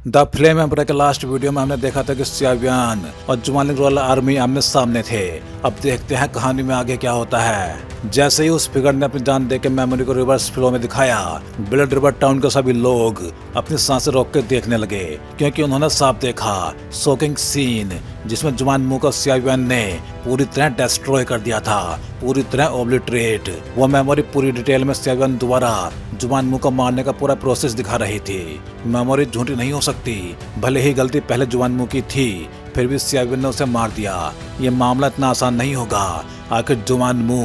The flame emperor के last video में हमने देखा था कि सियावियन और जुमानलिंग रॉयल आर्मी आमने सामने थे। अब देखते हैं कहानी में आगे क्या होता है। जैसे ही उस फिगर ने अपनी जान देके मेमोरी को रिवर्स फ्लो में दिखाया, ब्लड रिवर टाउन के सभी लोग अपनी सांसें रोक के देखने लगे, क्योंकि उन्होंने साफ देखा शॉकिंग सीन जिसमें जुमानमू को सियावियन ने पूरी तरह डिस्ट्रॉय कर दिया था, पूरी तरह ओब्लिटरेट। वो मेमोरी पूरी डिटेल में सियावियन दोबारा जुमानमू को मारने का पूरा प्रोसेस दिखा रही थी। मेमोरी झूठी नहीं हो सकती, भले ही गलती पहले जुमानमू की थी, फिर भी सियावियन ने उसे मार दिया। ये मामला इतना आसान नहीं होगा। आखिर जुमानमू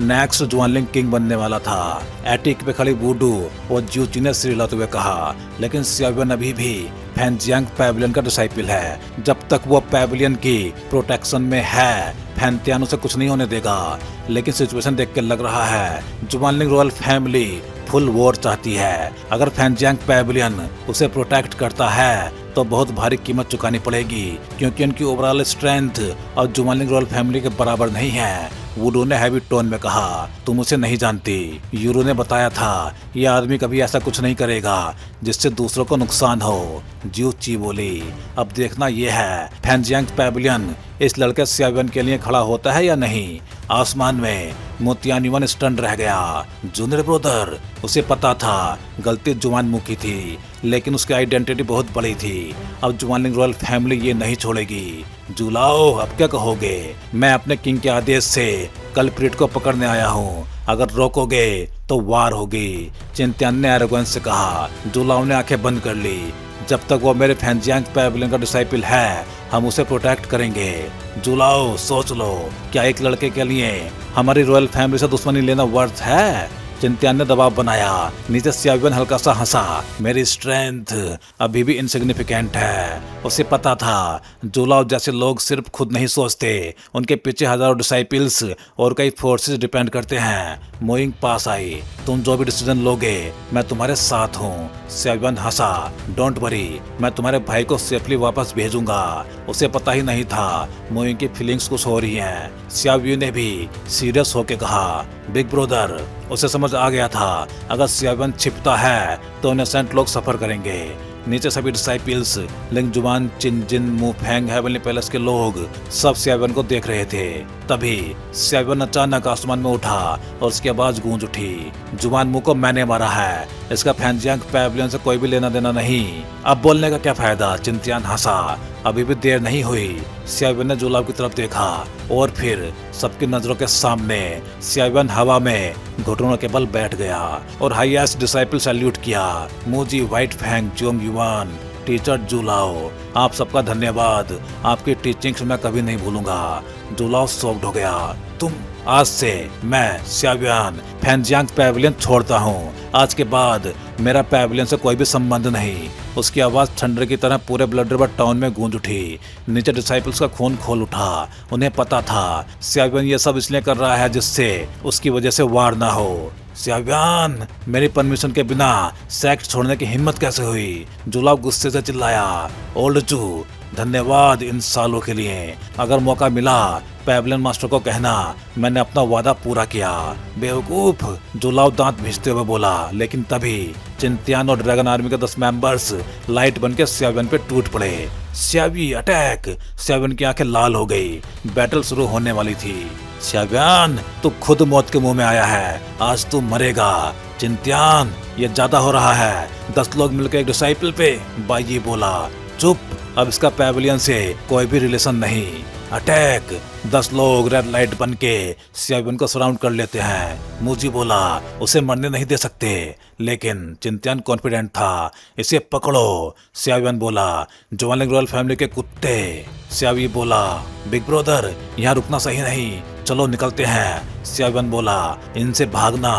नेक्स्ट जुआनलिंग किंग बनने वाला था। एटिक पे खड़ी वुडू और ज्यूची ने सिरिलाते हुए कहा, लेकिन सियावियन अभी भी फैनजियांग पैविलियन का डिसाइपल है। जब तक वो पैविलियन की प्रोटेक्शन में है, फैनतियान उसे कुछ नहीं होने देगा। लेकिन सिचुएशन देख के लग रहा है जुमानलिंग रॉयल फैमिली फुल वॉर चाहती है। अगर फैनजियांग पैविलियन उसे प्रोटेक्ट करता है तो बहुत भारी कीमत चुकानी पड़ेगी, क्योंकि उनकी ओवरऑल स्ट्रेंथ और जुमानलिंग रॉयल फैमिली के बराबर नहीं है। वुडू ने हैवी टोन में कहा, तुम उसे नहीं जानती। यूरो ने बताया था ये आदमी कभी ऐसा कुछ नहीं करेगा जिससे दूसरों को नुकसान हो। ज्यूची बोली, अब देखना ये है फैनजियांग पैविलियन इस लड़के सियावियन के लिए खड़ा होता है या नहीं। आसमान में मोतियान स्टन रह गया। जूनियर ब्रदर, उसे पता था गलती जुमानमू की थी, लेकिन उसकी आइडेंटिटी बहुत बड़ी थी। अब जुमानलिंग रॉयल फैमिली ये नहीं छोड़ेगी। जुलाओ, अब क्या कहोगे? मैं अपने किंग के आदेश से कल्प्रिट को पकड़ने आया हूँ। अगर रोकोगे तो वार होगी, चिंत्यान ने एरोगेंस से कहा। जुलाओ ने आंखें बंद कर ली। जब तक वो मेरे फैनजियांग पैविलियन का डिसाइपल है, हम उसे प्रोटेक्ट करेंगे। जुलाओ, सोच लो, क्या एक लड़के के लिए हमारी रॉयल फैमिली से दुश्मनी लेना वर्थ है? चिंत्यान ने दबाव बनाया। नीचे सियावियन हल्का सा हंसा। मेरी स्ट्रेंथ अभी भी इनसिग्निफिकेंट है। उसे पता था जुलाओ जैसे लोग सिर्फ खुद नहीं सोचते, उनके पीछे हजारों डिसाइपल्स और कई फोर्सेस डिपेंड करते हैं। मोइंग पास आई। तुम जो भी डिसीजन लोगे मैं तुम्हारे साथ हूँ। सियावियन हंसा। डोंट वरी, मैं तुम्हारे भाई को सेफली वापस भेजूंगा। उसे पता ही नहीं था मोइंग की फीलिंग्स कुछ हो रही हैं। सियावियन ने भी सीरियस होके कहा, बिग ब्रदर। उसे समझ आ गया था अगर सियावियन छिपता है तो इनोसेंट लोग सफर करेंगे। नीचे सभी डिसाइपल्स लिंग जुबान, चिन जिन, मू फेंग, हेवनली पैलेस के लोग सब सियावियन को देख रहे थे। तभी सियावियन अचानक आसमान में उठा और उसकी आवाज गूंज उठी, जुमानमू को मैंने मारा है, इसका फैनजियांग पैविलियन से कोई भी लेना देना नहीं। अब बोलने का क्या फायदा? चिंत्यान हंसा। अभी भी देर नहीं हुई। सियावियन ने जुलाओ की तरफ देखा और फिर सबकी नजरों के सामने सियावियन हवा में घुटनों के बल बैठ गया और हाईएस्ट डिसाइपल सैल्यूट किया। Muji, white fang, Zhong Yuan, teacher Julao, आप सबका धन्यवाद। आपकी टीचिंग्स मैं कभी नहीं भूलूंगा। जुलाओ शॉक्ड हो गया। तुम? आज से मैं सियावियन फैनजियांग पैविलियन छोड़ता हूँ। आज के बाद मेरा पैविलियन से कोई भी संबंध नहीं। उसकी आवाज थंडर की तरह पूरे ब्लड रिवर टाउन में गूंज उठी। नीचे डिसाइपल्स का खून खोल उठा। उन्हें पता था सियावियन ये सब इसलिए कर रहा है जिससे उसकी वजह से वार ना हो। सियावियन, मेरी परमिशन के बिना सेक्ट छोड़ने की हिम्मत कैसे हुई? जुलाओ गुस्से से चिल्लाया। ओल्ड जू, धन्यवाद इन सालों के लिए। अगर मौका मिला पैविलियन मास्टर को कहना मैंने अपना वादा पूरा किया। बेवकूफ, जुलाओ दांत भींचते हुए बोला। लेकिन तभी चिंत्यान और ड्रैगन आर्मी के 10 मेंबर्स लाइट बनके सियावियन पे टूट पड़े। सियावी, अटैक! सियावियन की आंखें लाल हो गई। बैटल शुरू होने वाली थी। सियावियन, तू खुद मौत के मुंह में आया है, आज तू मरेगा। चिंत्यान, ये ज्यादा हो रहा है। 10 लोग मिलकर एक डिसाइपल पे। बाई बोला, चुप, अब इसका पैविलियन से कोई भी रिलेशन नहीं। अटैक! 10 लोग रेड लाइट बन के सियावियन को सराउंड कर लेते हैं। मूजी बोला, उसे मरने नहीं दे सकते, लेकिन चिंत्यान कॉन्फिडेंट था। इसे पकड़ो। सियावियन बोला, जुमानलिंग रॉयल फैमिली के कुत्ते। सियावी बोला, बिग ब्रदर, यहाँ रुकना सही नहीं, चलो निकलते हैं। सियावियन बोला, इनसे भागना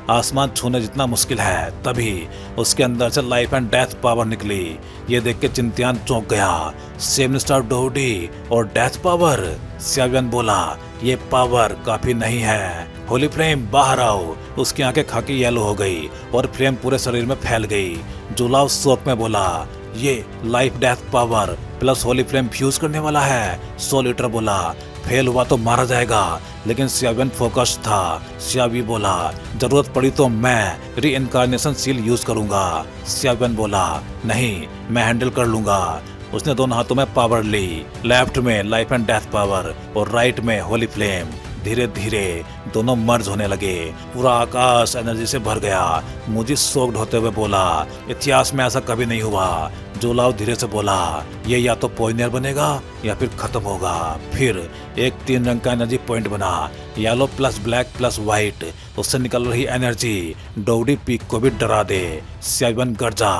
आसमान छूने जितना मुश्किल है। तभी उसके अंदर से लाइफ एंड डेथ पावर निकली। ये देख के चिंत्यान चौंक गया। 7 स्टार डोडी और डेथ पावर। सियावियन बोला, ये पावर काफी नहीं है। होली फ्लेम, बाहर आओ। उसकी आंखें खाकी येलो हो गई और फ्लेम पूरे शरीर में फैल गई। जुलाओ शौक में बोला, ये life death power plus Holi flame fuse करने वाला है। 100 लीटर बोला। फेल हुआ तो मारा जाएगा, लेकिन सियावियन फोकस था। सियावी बोला, जरूरत पड़ी तो मैं री इनकारनेशन सील यूज करूंगा। सियावियन बोला, नहीं, मैं हैंडल कर लूंगा। उसने दोनों हाथों में पावर ली, लेफ्ट में लाइफ एंड डेथ पावर और राइट में होली फ्लेम। धीरे धीरे दोनों मर्ज होने लगे, पूरा आकाश एनर्जी से भर गया। मुझे सोक्ड होते हुए बोला, इतिहास में ऐसा कभी नहीं हुआ। जोलाओ धीरे से बोला, ये या तो पॉइजनर बनेगा या फिर खत्म होगा। फिर एक 3 रंग का एनर्जी पॉइंट बना, yellow plus black plus white. उससे निकल रही एनर्जी डोडी पीक को भी डरा दे। सियावियन गर्जा,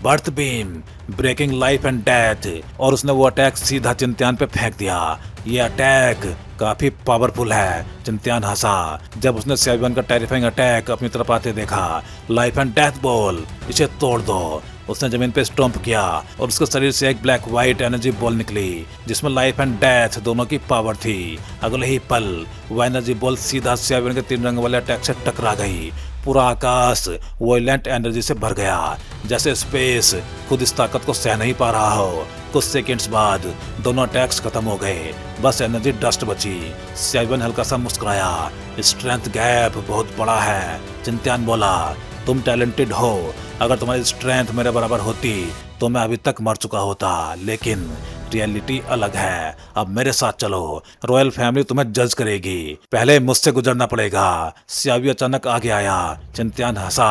birth beam, breaking life and death, और उसने वो अटैक सीधा चिंत्यान पे फेंक दिया। ये अटैक काफी पावरफुल है। चिंत्यान हंसा जब उसने सियावियन का टेरिफाइंग अटैक अपनी तरफ आते देखा। लाइफ एंड डेथ बॉल, इसे तोड़ दो। उसने जमीन पे स्टॉम्प किया और उसके शरीर से एक ब्लैक व्हाइट एनर्जी बॉल निकली, जिसमें लाइफ एंड डेथ दोनों की पावर थी। अगले ही पल वह एनर्जी बॉल सीधा सियावियन के 3 रंग वाले अटैक से टकरा गई। पूरा आकाश वॉयलेंट एनर्जी से भर गया, जैसे स्पेस खुद इस ताकत को सह नहीं पा रहा हो। कुछ सेकंड्स बाद दोनों अटैक्स खत्म हो गए, बस एनर्जी डस्ट बची। सियावियन हल्का सा मुस्कुराया, स्ट्रेंथ गैप बहुत बड़ा है। चिंत्यान बोला, तुम टैलेंटेड हो, अगर तुम्हारी स्ट्रेंथ मेरे बराबर होती तो मैं अभी तक मर चुका होता, लेकिन रियलिटी अलग है। अब मेरे साथ चलो, रॉयल फैमिली तुम्हें जज करेगी, पहले मुझसे गुजरना पड़ेगा। सियावी अचानक आगे आया। चिंत्यान हंसा,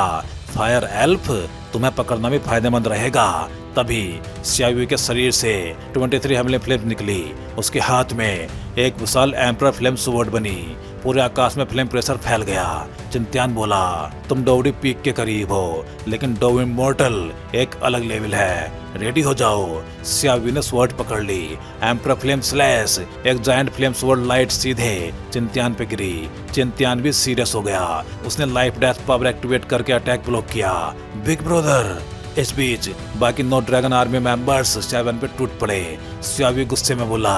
फायर एल्फ, तुम्हें पकड़ना भी फायदेमंद रहेगा। तभी सियावी के शरीर से 23 हेवनली फ्लेम निकली। उसके हाथ में एक विशाल एम्परर फ्लेम स्वॉर्ड बनी। पूरे आकाश में फ्लेम प्रेशर फैल गया। चिंत्यान बोला, तुम डोडी पीक के करीब हो, लेकिन डो इमॉर्टल एक अलग लेवल है, रेडी हो जाओ। सियावी ने स्वॉर्ड पकड़ ली। एम्परर फ्लेम स्लैश, एक जायंट फ्लेम स्वॉर्ड लाइट सीधे चिंत्यान पे गिरी। चिंत्यान भी सीरियस हो गया। उसने लाइफ डेथ पावर एक्टिवेट करके अटैक ब्लॉक किया। Big brother. इस बीच बाकी 9 ड्रैगन आर्मी मेंबर्स सियावियन पे टूट पड़े। सियावी गुस्से में बोला,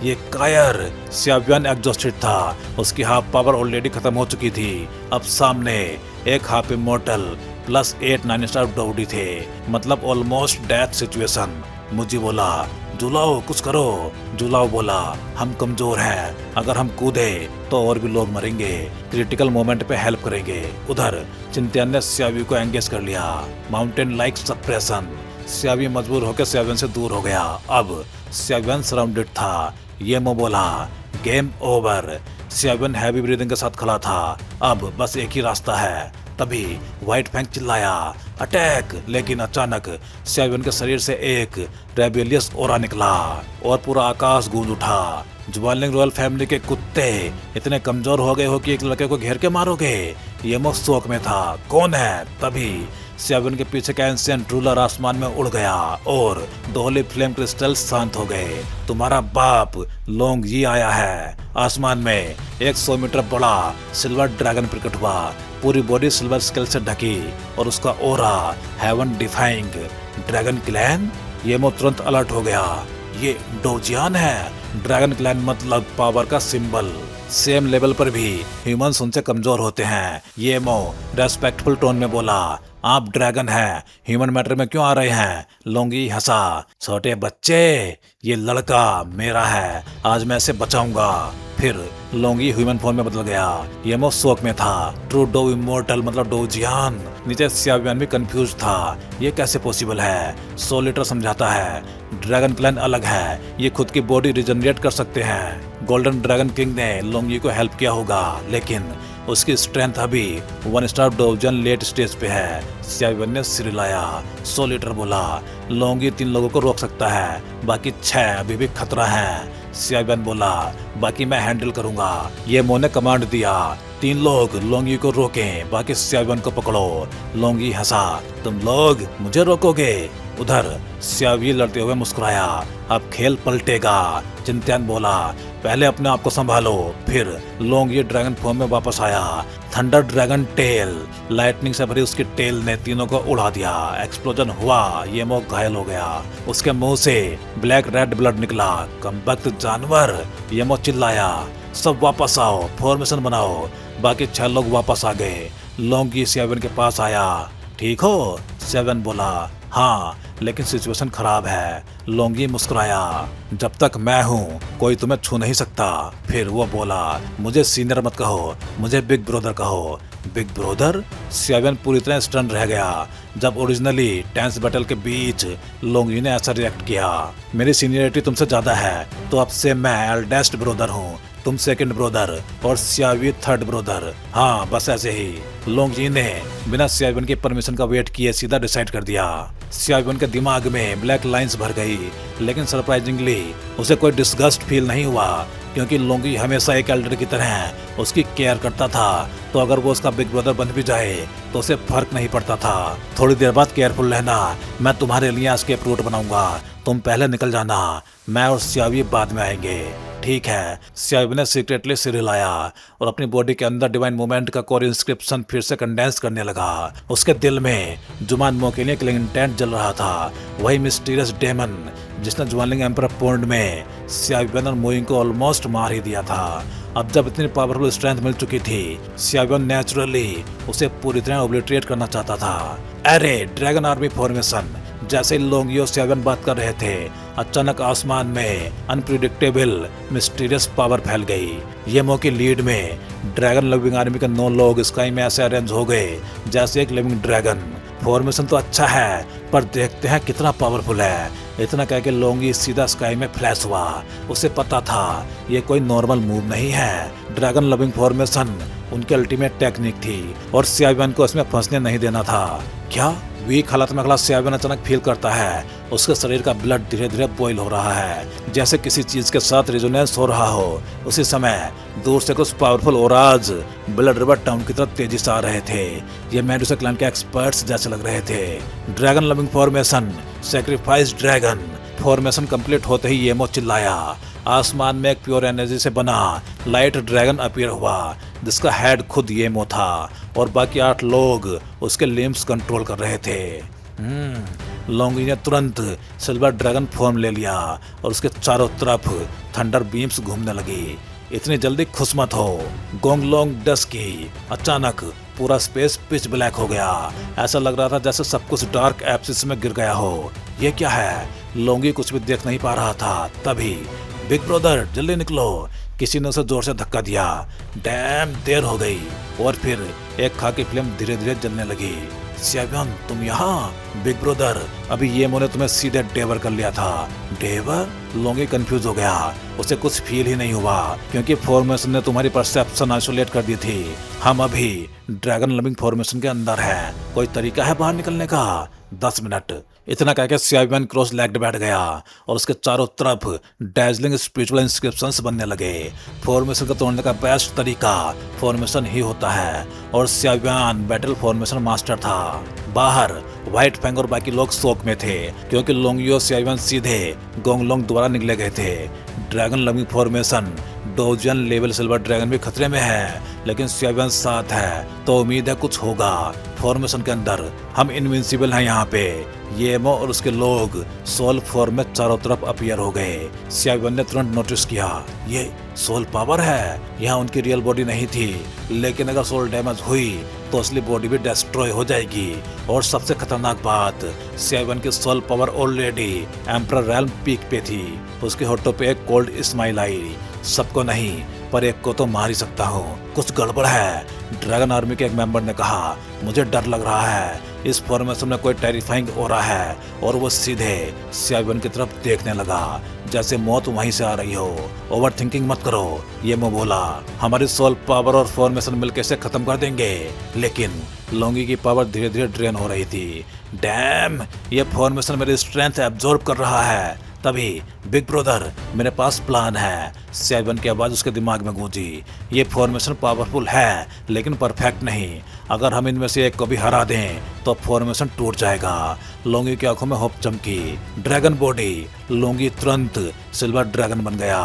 ये कायर। सियावियन एग्जॉस्टेड था, उसकी हाफ पावर ऑलरेडी खत्म हो चुकी थी। अब सामने एक हाफ इमॉर्टल प्लस 8 9 स्टार डोडी थे, मतलब ऑलमोस्ट डेथ सिचुएशन। मुझे बोला, जुलाओ कुछ करो। जुलाओ बोला, हम कमजोर हैं, अगर हम कूदे तो और भी लोग मरेंगे, क्रिटिकल मोमेंट पे हेल्प करेंगे। उधर चिंत्यान ने सियावी को एंगेज कर लिया। Mountain like suppression. सियावी मजबूर होकर सियावियन से दूर हो गया। अब सियावियन सराउंडेड था। येमो बोला, गेम ओवर। सियावियन हैवी ब्रीदिंग के साथ खड़ा था। अब बस एक ही रास्ता है। तभी व्हाइट फैंग चिल्लाया, अटैक। लेकिन अचानक सियावियन के शरीर से एक रेबेलियस ओरा निकला और पूरा आकाश गूंज उठा। ज्वालिंग रॉयल फैमिली के कुत्ते इतने कमजोर हो गए हो कि एक लड़के को घेर के मारोगे? येमो शौक में था, कौन है? तभी सियावियन के पीछे का एंशिएंट रूलर आसमान में उड़ गया और 2 होली फ्लेम क्रिस्टल शांत हो गए। तुम्हारा बाप लोंग यी आया है। आसमान में एक 100 मीटर बड़ा सिल्वर ड्रैगन प्रकट हुआ। पूरी बॉडी सिल्वर स्केल से ढकी और उसका aura heaven defying. Dragon clan? Yemo तुरंत अलर्ट हो गया, ये डोजियान है। ड्रैगन क्लैन मतलब पावर का सिंबल। सेम लेवल पर भी ह्यूमंस उनसे कमजोर होते हैं। येमो रेस्पेक्टफुल टोन में बोला, आप ड्रैगन हैं, ह्यूमन मैटर में क्यों आ रहे हैं? लोंगी हंसा, छोटे बच्चे, ये लड़का मेरा है, आज मैं इसे बचाऊंगा। फिर लोंगी ह्यूमन फॉर्म में बदल गया। येमो शौक में था, ट्रू डो इमॉर्टल मतलब डोजियान। नीचे सियावियन भी कंफ्यूज था, ये कैसे पॉसिबल है? सोलिटर समझाता है, ड्रैगन क्लैन अलग है, ये खुद की बॉडी रिजनरेट कर सकते हैं। गोल्डन ड्रैगन किंग ने लोंगी को हेल्प किया होगा, लेकिन उसकी स्ट्रेंथ अभी 1 स्टार डोजियन लेट स्टेज पे है। सियावियन ने सिर हिलाया। सोलिटर बोला, लोंगी 3 लोगों को रोक सकता है, बाकी 6 अभी भी खतरा है। सियावियन बोला, बाकी मैं हैंडल करूंगा। येमो ने कमांड दिया, 3 लोग लोंगी को रोकें, बाकी सियावियन को पकड़ो। लोंगी हंसा, तुम लोग मुझे रोकोगे? उधर सियावी लड़ते हुए मुस्कुराया, अब खेल पलटेगा। चिंत्यान बोला, पहले अपने आप को संभालो। फिर लोंगी ड्रैगन फॉर्म में वापस आया। थंडर ड्रैगन टेल, लाइटनिंग से भरी उसकी टेल ने तीनों को उड़ा दिया। एक्सप्लोजन हुआ, येमो घायल हो गया। उसके मुंह से ब्लैक रेड ब्लड निकला। कमबख्त जानवर, येमो चिल्लाया, सब वापस आओ, फॉर्मेशन बनाओ। बाकी 6 लोग वापस आ गए। लोंगी सियावियन के पास आया, ठीक हो? सियावियन बोला, हाँ, लेकिन सिचुएशन खराब है। लोंगी मुस्कुराया, जब तक मैं हूँ कोई तुम्हें छू नहीं सकता। फिर वो बोला, मुझे सीनियर मत कहो, मुझे बिग ब्रदर कहो। Big brother? सियाबियन पूरी तरह स्टन रह गया जब ओरिजिनली टेंस बैटल के बीच लोंगी ने ऐसा रिएक्ट किया। मेरी सीनियरिटी तुमसे ज्यादा है तो अब से मैं एल्डेस्ट ब्रदर हूँ, तुम सेकंड ब्रदर और सियावी थर्ड ब्रदर। हाँ बस ऐसे ही। लोंगी ने बिना सियाबियन की परमिशन का वेट किए सीधा डिसाइड कर दिया। सियाबियन के दिमाग में ब्लैक लाइंस भर गई, लेकिन सरप्राइजिंगली उसे कोई डिस्गस्ट फील नहीं हुआ, क्योंकि लोंगी हमेशा एक एल्डर की तरह उसकी केयर करता था। तो अगर वो उसका बिग ब्रदर बन भी जाए तो उसे फर्क नहीं पड़ता था। थोड़ी देर बाद केयरफुल रहना, मैं तुम्हारे लिए एस्केप रूट बनाऊंगा, तुम पहले निकल जाना, मैं और सियावी बाद में आएंगे। ठीक है। सियावी ने सीक्रेटली सिर हिलाया और अपनी बॉडी के अंदर डिवाइन मूवमेंट का कोर इंस्क्रिप्शन फिर से कंडेंस करने लगा। उसके दिल में जुमान मो के लिए क्लिंग इंटेंट जल रहा था, वही मिस्टीरियस डेमन जिसने जुआनलिंग एम्परर पॉन्ड में सियावियन और मोइंग को ऑलमोस्ट मार ही दिया था। अब जब इतनी पावरफुल स्ट्रेंथ मिल चुकी थी, सियावियन नेचुरली उसे पूरी तरह ओब्लिटरेट करना चाहता था। अरे ड्रैगन आर्मी फॉर्मेशन! जैसे ही लोंगी और सियावियन बात कर रहे थे, अचानक आसमान में अनप्रिडिक्टेबल मिस्टीरियस पावर फैल गई। येमो की लीड में ड्रैगन लविंग आर्मी के 9 लोग स्काई में ऐसे अरेंज हो गए जैसे एक लिविंग ड्रैगन। फॉर्मेशन तो अच्छा है, पर देखते हैं कितना पावरफुल है। इतना कह के लोंगी सीधा स्काई में फ्लैश हुआ। उसे पता था ये कोई नॉर्मल मूव नहीं है। ड्रैगन लविंग फॉर्मेशन उनकी अल्टीमेट टेक्निक थी और सियावियन को इसमें फंसने नहीं देना था। क्या वीक हालत में खड़ा सियावियन अचानक फील करता है उसके शरीर का ब्लड धीरे धीरे बॉइल हो रहा है, जैसे किसी चीज के साथ रेजोनेंस हो रहा हो। उसी समय दूर से कुछ पावरफुल ओराज ब्लड रिवर टाउन की तरफ तेजी से आ रहे थे। ये मेडुसा क्लैन के एक्सपर्ट्स जैसे लग रहे थे। Dragon loving formation, sacrifice dragon. Formation complete होते ही येमो चिल्लाया। आसमान में एक प्योर एनर्जी से बना लाइट ड्रैगन अपीयर हुआ, जिसका हेड खुद येमो था और बाकी 8 लोग उसके लिम्स कंट्रोल कर रहे थे। लोंगी ने तुरंत सिल्वर ड्रैगन फॉर्म ले लिया और उसके चारों तरफ थंडर बीम्स घूमने लगी। इतनी जल्दी खुश मत हो, गोंगलोंग डस्की। अचानक पूरा स्पेस पिच ब्लैक हो गया। ऐसा लग रहा था जैसे सब कुछ डार्क एब्सिस में गिर गया हो। ये क्या है? लोंगी कुछ भी देख नहीं पा रहा था। तभी बिग ब्रदर जल्दी निकलो, किसी ने उसे जोर से धक्का दिया। डैम, देर हो गई और फिर एक खाकी फिल्म धीरे धीरे जलने लगी। सियावियन तुम यहाँ? बिग ब्रदर, अभी येमो ने तुम्हें सीधे डेवर कर लिया था। डेवर? लोंगी कंफ्यूज हो गया। उसे कुछ फील ही नहीं हुआ क्योंकि फॉर्मेशन ने तुम्हारी परसेप्शन आइसोलेट कर दी थी। हम अभी ड्रैगन लविंग फॉर्मेशन के अंदर हैं। कोई तरीका है बाहर निकलने का? 10 मिनट। इतना कहकर सियावियन क्रॉस लेग्ड बैठ गया और उसके चारों तरफ डैजलिंग स्पिरिचुअल इंस्क्रिप्शंस बनने लगे। फॉर्मेशन को तोड़ने का बेस्ट तरीका फॉर्मेशन ही होता है और सियावियन बैटल फॉर्मेशन मास्टर था। बाहर व्हाइट फैंग और बाकी लोग शौक में थे क्योंकि लोंगी और सियावियन सीधे गोंगलोंग द्वारा निकले गए थे। Dragon loving formation Dojian level silver dragon भी खतरे में है, लेकिन सियावियन साथ है तो उम्मीद है कुछ होगा। फॉर्मेशन के अंदर हम इनविंसिबल हैं। यहाँ पे येमो और उसके लोग सोल फॉर्म में चारों तरफ अपीयर हो गए। सियावियन ने तुरंत नोटिस किया, ये सोल पावर है। यहाँ उनकी रियल बॉडी नहीं थी, लेकिन अगर सोल डैमेज हुई तो असली बॉडी भी डिस्ट्रॉय हो जाएगी। और सबसे खतरनाक बात, सियावियन की soul power already emperor realm peak पे थी। उसके होठों पे एक कोल्ड स्माइल आई। सबको नहीं, पर एक को तो मार ही सकता हूँ। कुछ गड़बड़ है, ड्रैगन आर्मी के एक मेंबर ने कहा। मुझे डर लग रहा है, इस फॉर्मेशन में कोई टेरिफाइंग हो रहा है। और वो सीधे सियावियन की तरफ देखने लगा जैसे मौत वहीं से आ रही हो। ओवर थिंकिंग मत करो, येमो बोला। हमारी सोल पावर और फॉर्मेशन मिलकर इसे खत्म कर देंगे। लेकिन लोंगी की पावर धीरे धीरे ड्रेन हो रही थी। डैम, ये फॉर्मेशन मेरी स्ट्रेंथ एब्जॉर्ब कर रहा है। तभी बिग ब्रदर, मेरे पास प्लान है। सियावियन की आवाज उसके दिमाग में गूंजी। ये फॉर्मेशन पावरफुल है लेकिन परफेक्ट नहीं। अगर हम इनमें से एक को भी हरा दें तो फॉर्मेशन टूट जाएगा। लोंगी की आंखों में होप चमकी। Dragon body. लोंगी तुरंत सिल्वर ड्रैगन बन गया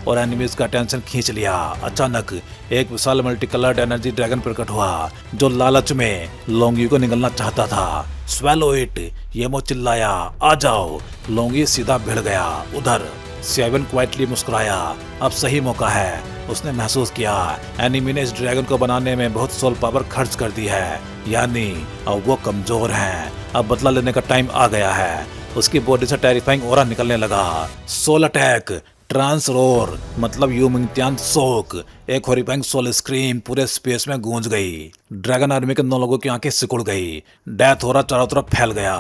और एनिमीज का अटेंशन खींच लिया। अचानक एक विशाल मल्टी कलर्ड एनर्जी ड्रैगन प्रकट हुआ जो लालच में लोंगी को निगलना चाहता था। स्वेलो इट, येमो चिल्लाया। आ जाओ। लोंगी सीधा भिड़ गया उधर। सियावियन क्वाइटली मुस्कुराया। अब सही मौका है। उसने महसूस किया एनिमी ने इस ड्रैगन को बनाने में बहुत सोल पावर खर्च कर दी है, यानी अब वो कमजोर हैं। अब बदला लेने का टाइम आ गया है। उसकी बॉडी से टेरिफाइंग ऑरा निकलने लगा। सोल अटैक, ट्रांस रोर मतलब यूमिंगत्यान शोक, एक हॉरिफाइंग सोल स्क्रीम पूरे स्पेस में गूंज गई। ड्रैगन आर्मी के 9 लोगों की आंखें सिकुड़ गई। डेथ हो रहा चारों तरफ फैल गया।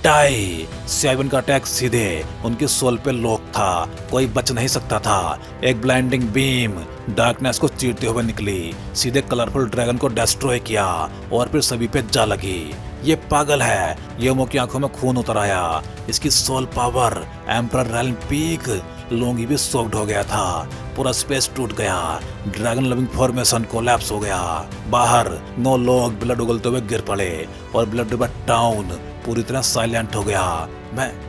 डाई। C-7 का अटैक सीधे उनकी सोल पे लॉक था, कोई बच नहीं सकता था। एक ब्लाइंडिंग बीम डार्कनेस को चीरते हुए निकली, सीधे कलरफुल ड्रैगन को डिस्ट्रॉय किया और फिर सभी पे जा लगी। ये पागल है। येमो की आंखों में खून उतर आया। इसकी soul power, emperor realm peak. लोंगी भी सॉक्ड हो गया था। पूरा स्पेस टूट गया। ड्रैगन लविंग फॉर्मेशन कोलैप्स हो गया। बाहर 9 लोग ब्लड उगलते हुए गिर पड़े और ब्लड रिवर टाउन पूरी तरह साइलेंट हो गया।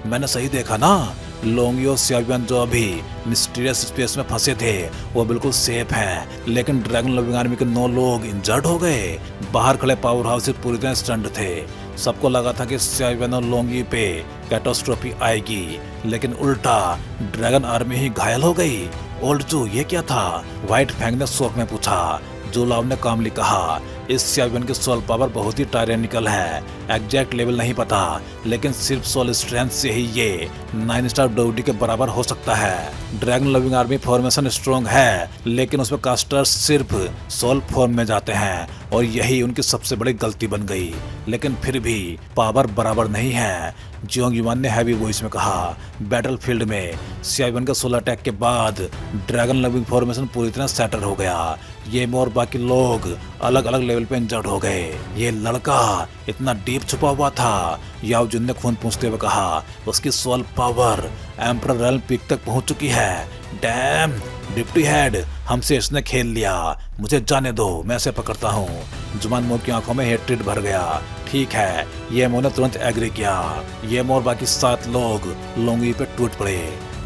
मैंने सही देखा ना? लोंगी और C-7 जो अभी मिस्टीरियस स्पेस में फंसे थे वो बिल्कुल सेफ हैं, लेकिन ड्रैगन लविंग आर्मी के 9 लोग इंजर्ड हो गए। बाहर खड़े पावर हाउस पूरी तरह स्टंट थे। सबको लगा था कि C-7 और लोंगी पे कैटास्ट्रोफी आएगी, लेकिन उल्टा ड्रैगन आर्मी ही घायल हो गई। ओल्ड जू, ये क्या था? व्हाइट फैंग ने शौक में पूछा। जोलाव ने कामली कहा, इस C-7 की सोल पावर बहुत ही टायरेनिकल है। एग्जैक्ट लेवल नहीं पता, लेकिन सिर्फ सोल स्ट्रेंथ से ही ये 9 स्टार डोडी के बराबर हो सकता है। Dragon loving army formation strong है, लेकिन उसमें कास्टर्स सिर्फ सोल फॉर्म में जाते हैं और यही उनकी सबसे बड़ी गलती बन गई। लेकिन फिर भी पावर बराबर नहीं है। जियोंग युवान ने हैवी वॉइस में कहा। बैटलफील्ड में C-7 के सोल अटैक के बाद ड्रैगन लविंग फॉर्मेशन पूरी तरह सेटल हो गया। ये और बाकी लोग अलग अलग लेवल पे इंजर्ड हो गए। ये लड़का इतना डीप छुपा हुआ था। याओ जुन ने खून पूछते हुए कहा, उसकी soul power emperor realm peak तक पहुंच चुकी है। डैम, डिप्टी हेड, हमसे इसने खेल लिया। मुझे जाने दो, मैं इसे पकड़ता हूँ। जुमान मो की आंखों में हेट्रेड भर गया। ठीक है, ये मो ने तुरंत एग्री किया। ये मो और बाकी 7 लोग लोंगी पे टूट पड़े।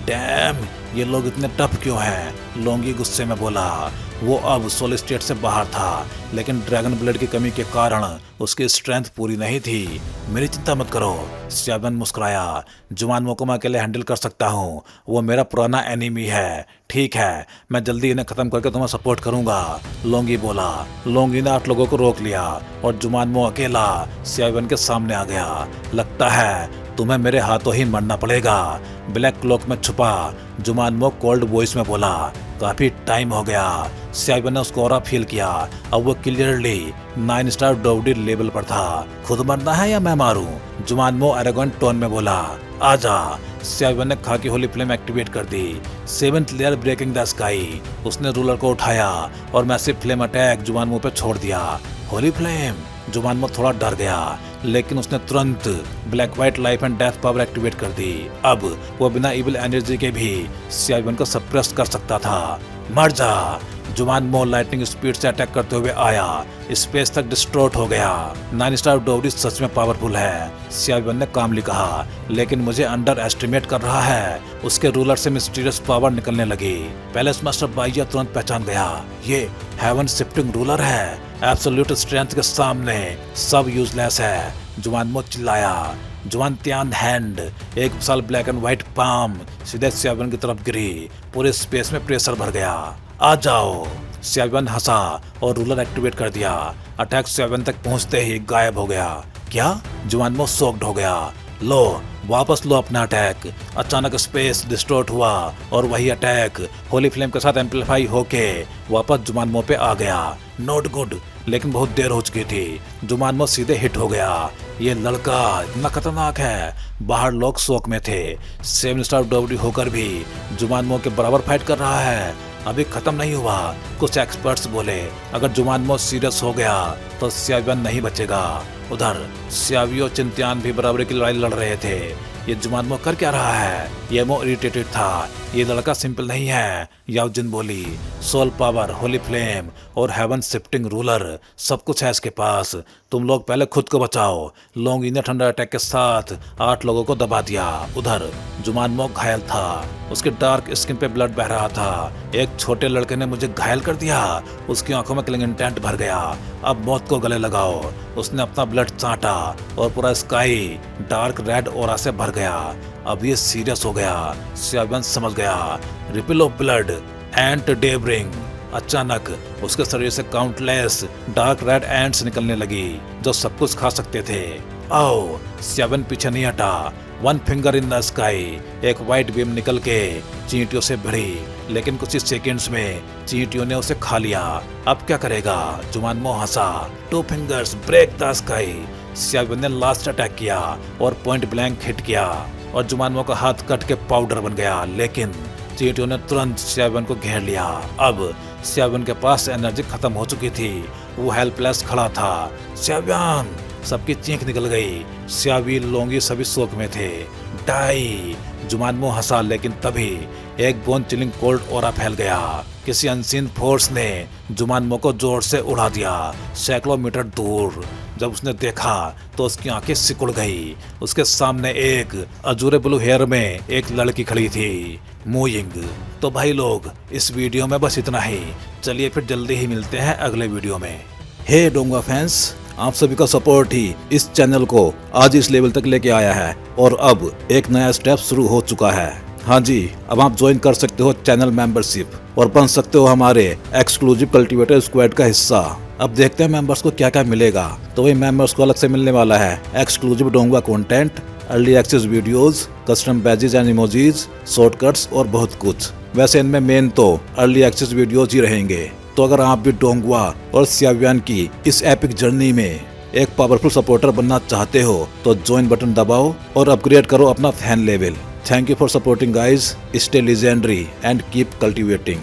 डैम, ये लोग इतने टफ क्यों हैं? लोंगी गुस्से में बोला। वो अब सोल स्टेट से बाहर था, लेकिन ड्रैगन ब्लड की कमी के कारण उसकी स्ट्रेंथ पूरी नहीं थी। मेरी चिंता मत करो, C-7 मुस्कुराया। जुमान मो को मैं अकेले हैंडल कर सकता हूँ, वो मेरा पुराना एनिमी है। ठीक है, मैं जल्दी इन्हें खत्म करके तुम्हें सपोर्ट करूंगा, लोंगी बोला। लोंगी ने 8 लोगों को रोक लिया और जुमान मो अकेला C-7 के सामने आ गया। लगता है तुम्हें मेरे हाथों ही मरना पड़ेगा, ब्लैक क्लॉक में छुपा जुमान मो कोल्ड वॉइस में बोला। काफी टाइम हो गया। C-7 ने उसको और फील किया। अब वो क्लियरली 9 स्टार डोडी लेवल पर था। खुद मरना है या मैं मारूं? जुमान मो एरोगेंट टोन में बोला। आजा। C-7 ने खाकी होली फ्लेम एक्टिवेट कर दी। 7th layer breaking the sky. उसने रूलर को उठाया और मैसिव फ्लेम अटैक जुमान मो पे छोड़ दिया। होली फ्लेम। जुमान मो थोड़ा डर गया, लेकिन उसने तुरंत black white life and death power activate कर दी। अब वो बिना इविल एनर्जी के भी C-7 को सप्रेस कर सकता था। मर जा। जुमान मो लाइटनिंग स्पीड से अटैक करते हुए आया। स्पेस तक डिस्ट्रॉट हो गया। 9 स्टार डोडी सच में पावरफुल है, C-7 ने कामली कहा, लेकिन मुझे अंडर एस्टिमेट कर रहा है। उसके रूलर से मिस्टीरियस पावर निकलने लगी। पैलेस मास्टर बाइया तुरंत पहचान गया। ये हेवन शिफ्टिंग रूलर है। एब्सोल्यूट स्ट्रेंथ के सामने सब यूजलेस है। जुमान मो चिल्लाया। जुआनत्यान हैंड, एक विशाल ब्लैक एंड व्हाइट पाम सीधे C-7 की तरफ गिरी। पूरे स्पेस में प्रेशर भर गया। आ जाओ। C-7 हंसा और रूलर एक्टिवेट कर दिया। अटैक C-7 तक पहुंचते ही गायब हो गया। क्या? जुमान मो शॉक्ड हो गया। लो, वापस लो अपना अटैक। अचानक स्पेस डिस्टॉर्ट हुआ और वही अटैक होली फ्लेम के साथ एम्पलीफाई होके वापस जुमान मो पे आ गया। नॉट गुड, लेकिन बहुत देर हो चुकी थी। जुमान मो सीधे हिट हो गया। ये लड़का इतना खतरनाक है। बाहर लोग शौक में थे। 7 स्टार डोडी होकर भी जुमान मो के बराबर फाइट कर रहा है। अभी खत्म नहीं हुआ। कुछ एक्सपर्ट्स बोले अगर जुमान मो सीरियस हो गया तो C-7 नहीं बचेगा। उधर सियावियो चिंत्यान भी बराबरी की लड़ाई लड़ रहे थे। ये जुमान मो कर क्या रहा है? ये मो इरिटेटेड था। ये लड़का सिंपल नहीं है। याओ जिन बोली। सोल पावर, होली फ्लेम और हेवन शिफ्टिंग रूलर सब कुछ है इसके पास। तुम लोग पहले खुद को बचाओ। लोंगी ने ठंडा अटैक के साथ 8 लोगों को दबा दिया। उधर जुमान मो घायल था। उसके डार्क स्किन पे ब्लड बह रहा था। एक छोटे लड़के ने मुझे घायल कर दिया। उसकी आंखों में किलिंग इंटेंट भर गया। अब मौत को गले लगाओ। उसने अपना ब्लड चाटा और पूरा स्काई डार्क रेड ऑरा से भर गया। अब ये सीरियस हो गया। C-7 समझ गया। रिपल ऑफ ब्लड एंट डेब्रिंग। अचानक उसके शरीर से काउंटलेस डार्क रेड एंट्स निकलने लगी जो सब कुछ खा सकते थे। आओ। C-7 पीछे नहीं हटा। One finger in the sky, एक व्हाइट बीम निकल के चींटियों से भिड़ी, लेकिन कुछ ही सेकंड्स में चींटियों ने उसे खा लिया। अब क्या करेगा? जुमानमो हंसा। Two fingers break the sky. Xiabian ने लास्ट अटैक किया और पॉइंट ब्लैंक हिट किया और जुमानमो का हाथ कट के पाउडर बन गया, लेकिन चींटियों ने तुरंत सियाबियन को घेर लिया। अब सियाबियन के पास एनर्जी खत्म हो चुकी थी, वो हेल्पलेस खड़ा था। सियाबियन! सबकी चीख निकल गई। सियाबी, लोंगी सभी शोक में थे। डाई! जुमानमो हंसा, लेकिन तभी एक बोन चिलिंग कोल्ड ऑरा फैल गया। किसी अनसीन फोर्स ने जुमानमो को जोर से उड़ा दिया, सैकड़ों मीटर दूर। जब उसने देखा तो उसकी आंखें सिकुड़ गई। उसके सामने एक अजूरे ब्लू हेयर में एक लड़की खड़ी थी, मूइंग। तो भाई लोग, इस वीडियो में बस इतना ही। चलिए फिर जल्दी ही मिलते हैं अगले वीडियो में। हे डोंगा फैंस, आप सभी का सपोर्ट ही इस चैनल को आज इस लेवल तक लेके आया है और अब एक नया स्टेप शुरू हो चुका है। हाँ जी, अब आप ज्वाइन कर सकते हो चैनल मेंबरशिप और बन सकते हो हमारे एक्सक्लूसिव कल्टीवेटर स्क्वाड का हिस्सा। अब देखते हैं मेंबर्स को क्या क्या मिलेगा। तो वही मेंबर्स को अलग से मिलने वाला है एक्सक्लूसिव डोंगा content, early access videos, custom badges and emojis, shortcuts और बहुत कुछ। वैसे इनमें मेन तो अर्ली एक्सेस वीडियोज ही रहेंगे। तो अगर आप भी डोंगवा और सियाबियन की इस एपिक जर्नी में एक पावरफुल सपोर्टर बनना चाहते हो तो ज्वाइन बटन दबाओ और अपग्रेड करो अपना fan level. Thank you for supporting guys. Stay legendary and keep cultivating.